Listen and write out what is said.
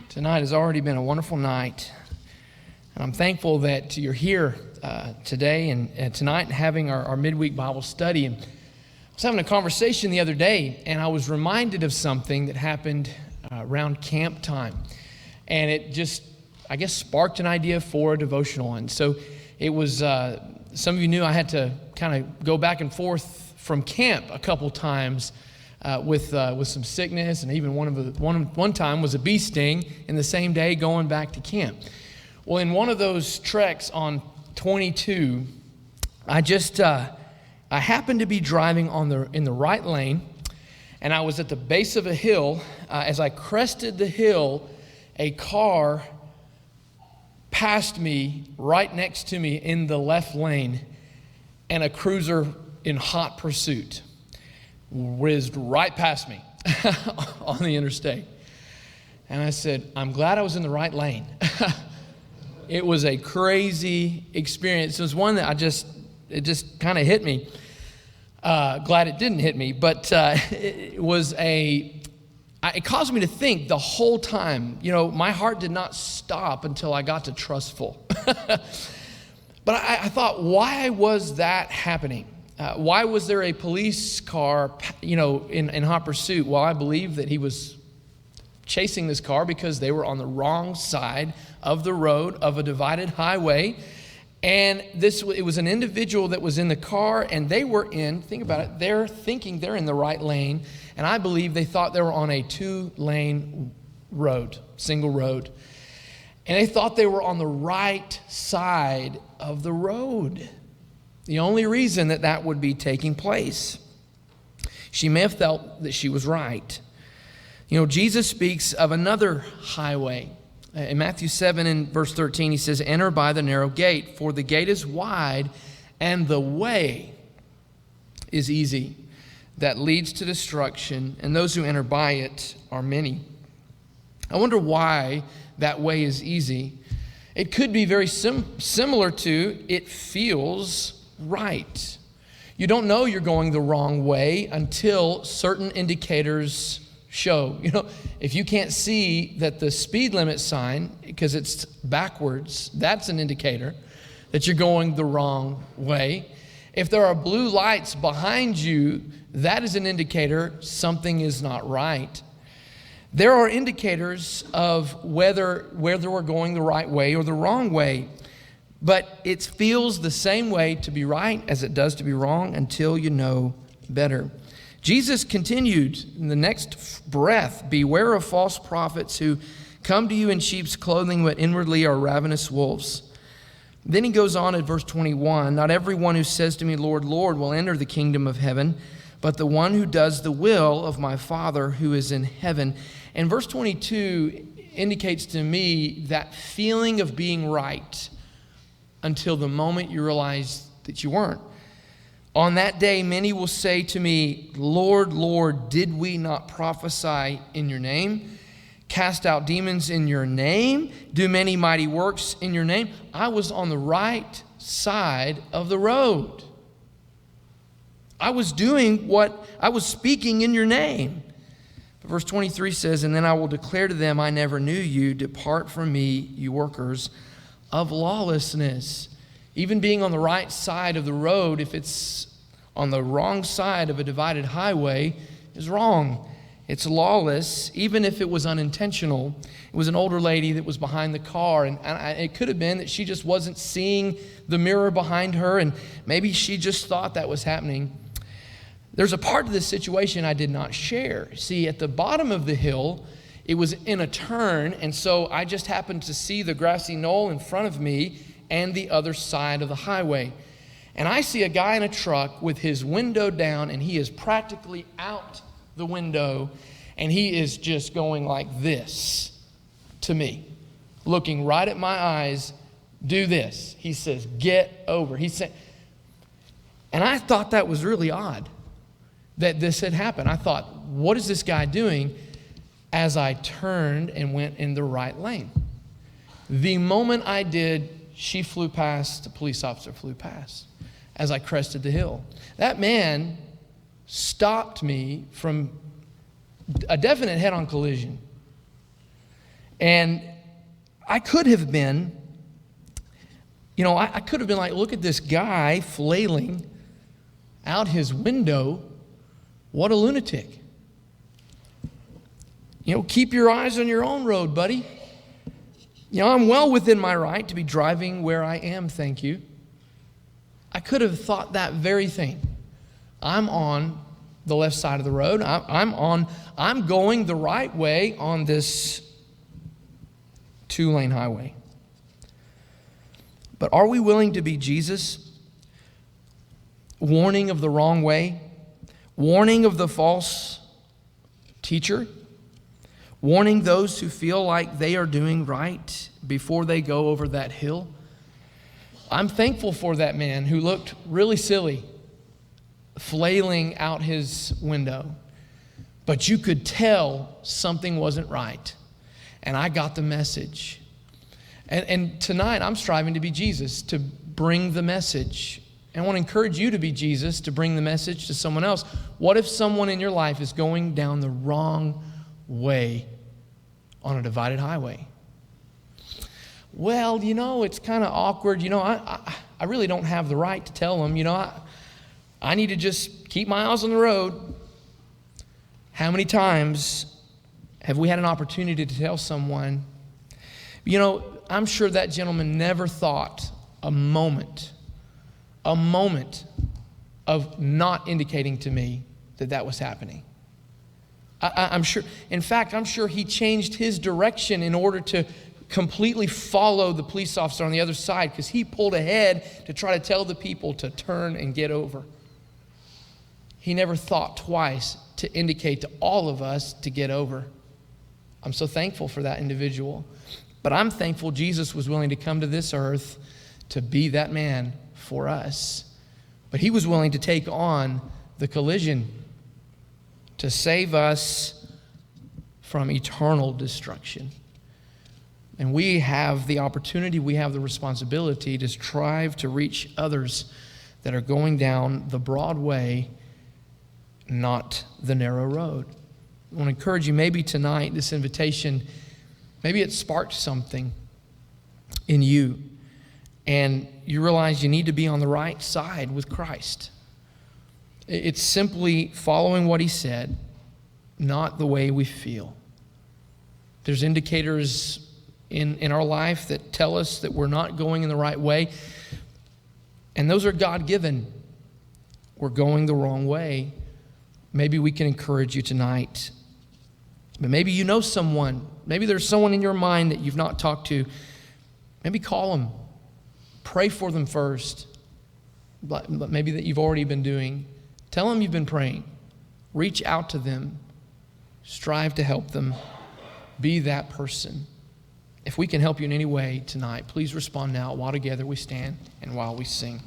Tonight has already been a wonderful night, and I'm thankful that you're here today and tonight having our midweek Bible study. And I was having a conversation the other day, and I was reminded of something that happened around camp time, and it just, I guess, sparked an idea for a devotional. And so it was, some of you knew I had to kind of go back and forth from camp a couple times with some sickness, and even one time was a bee sting in the same day going back to camp. Well, in one of those treks on 22, I happened to be driving in the right lane, and I was at the base of a hill. As I crested the hill, a car passed me right next to me in the left lane, and a cruiser in hot pursuit whizzed right past me on the interstate. And I said, I'm glad I was in the right lane. It was a crazy experience. It was one that it just kind of hit me. Glad it didn't hit me, but it caused me to think the whole time. You know, my heart did not stop until I got to Trustful. But I thought, why was that happening? Why was there a police car, in hot pursuit? Well, I believe that he was chasing this car because they were on the wrong side of the road of a divided highway. And it was an individual that was in the car, and they were think about it, they're thinking they're in the right lane. And I believe they thought they were on a 2-lane road, single road. And they thought they were on the right side of the road. The only reason that would be taking place. She may have felt that she was right. You know, Jesus speaks of another highway. In Matthew 7 and verse 13, he says, "Enter by the narrow gate, for the gate is wide, and the way is easy that leads to destruction, and those who enter by it are many." I wonder why that way is easy. It could be very similar to, it feels right. You don't know you're going the wrong way until certain indicators show. You know, if you can't see that the speed limit sign, because it's backwards, that's an indicator that you're going the wrong way. If there are blue lights behind you, that is an indicator something is not right. There are indicators of whether we're going the right way or the wrong way. But it feels the same way to be right as it does to be wrong until you know better. Jesus continued in the next breath, "Beware of false prophets who come to you in sheep's clothing, but inwardly are ravenous wolves." Then he goes on at verse 21, "Not everyone who says to me, 'Lord, Lord,' will enter the kingdom of heaven, but the one who does the will of my Father who is in heaven." And verse 22 indicates to me that feeling of being right until the moment you realize that you weren't. "On that day, many will say to me, 'Lord, Lord, did we not prophesy in your name, cast out demons in your name, do many mighty works in your name?'" I was on the right side of the road. I was speaking in your name. But verse 23 says, "And then I will declare to them, I never knew you. Depart from me, you workers of lawlessness." Even being on the right side of the road, if it's on the wrong side of a divided highway, is wrong. It's lawless, even if it was unintentional. It was an older lady that was behind the car, and it could have been that she just wasn't seeing the mirror behind her, and maybe she just thought that was happening. There's a part of this situation I did not share. See, at the bottom of the hill, it was in a turn, and so I just happened to see the grassy knoll in front of me and the other side of the highway. And I see a guy in a truck with his window down, and he is practically out the window, and he is just going like this to me, looking right at my eyes. "Do this." He says, "Get over." He said, and I thought that was really odd that this had happened. I thought, what is this guy doing? As I turned and went in the right lane. The moment I did, she flew past, the police officer flew past as I crested the hill. That man stopped me from a definite head-on collision. And I could have been, I could have been like, look at this guy flailing out his window. What a lunatic. Keep your eyes on your own road, buddy. I'm well within my right to be driving where I am, thank you. I could have thought that very thing. I'm on the left side of the road. I'm going the right way on this 2-lane highway. But are we willing to be Jesus? Warning of the wrong way, warning of the false teacher, warning those who feel like they are doing right before they go over that hill. I'm thankful for that man who looked really silly, flailing out his window. But you could tell something wasn't right. And I got the message. And tonight I'm striving to be Jesus, to bring the message. And I want to encourage you to be Jesus, to bring the message to someone else. What if someone in your life is going down the wrong way on a divided highway? Well, it's kind of awkward. I really don't have the right to tell them. I need to just keep my eyes on the road. How many times have we had an opportunity to tell someone, I'm sure that gentleman never thought a moment of not indicating to me that was happening. I'm sure, in fact, I'm sure he changed his direction in order to completely follow the police officer on the other side, because he pulled ahead to try to tell the people to turn and get over. He never thought twice to indicate to all of us to get over. I'm so thankful for that individual. But I'm thankful Jesus was willing to come to this earth to be that man for us. But he was willing to take on the collision to save us from eternal destruction. And we have the opportunity, we have the responsibility to strive to reach others that are going down the broad way, not the narrow road. I want to encourage you, maybe tonight, this invitation, maybe it sparked something in you, and you realize you need to be on the right side with Christ. It's simply following what he said, not the way we feel. There's indicators in our life that tell us that we're not going in the right way, and those are God-given. We're going the wrong way. Maybe we can encourage you tonight. But maybe you know someone. Maybe there's someone in your mind that you've not talked to. Maybe call them. Pray for them first. But maybe that you've already been doing. Tell them you've been praying. Reach out to them. Strive to help them. Be that person. If we can help you in any way tonight, please respond now while together we stand and while we sing.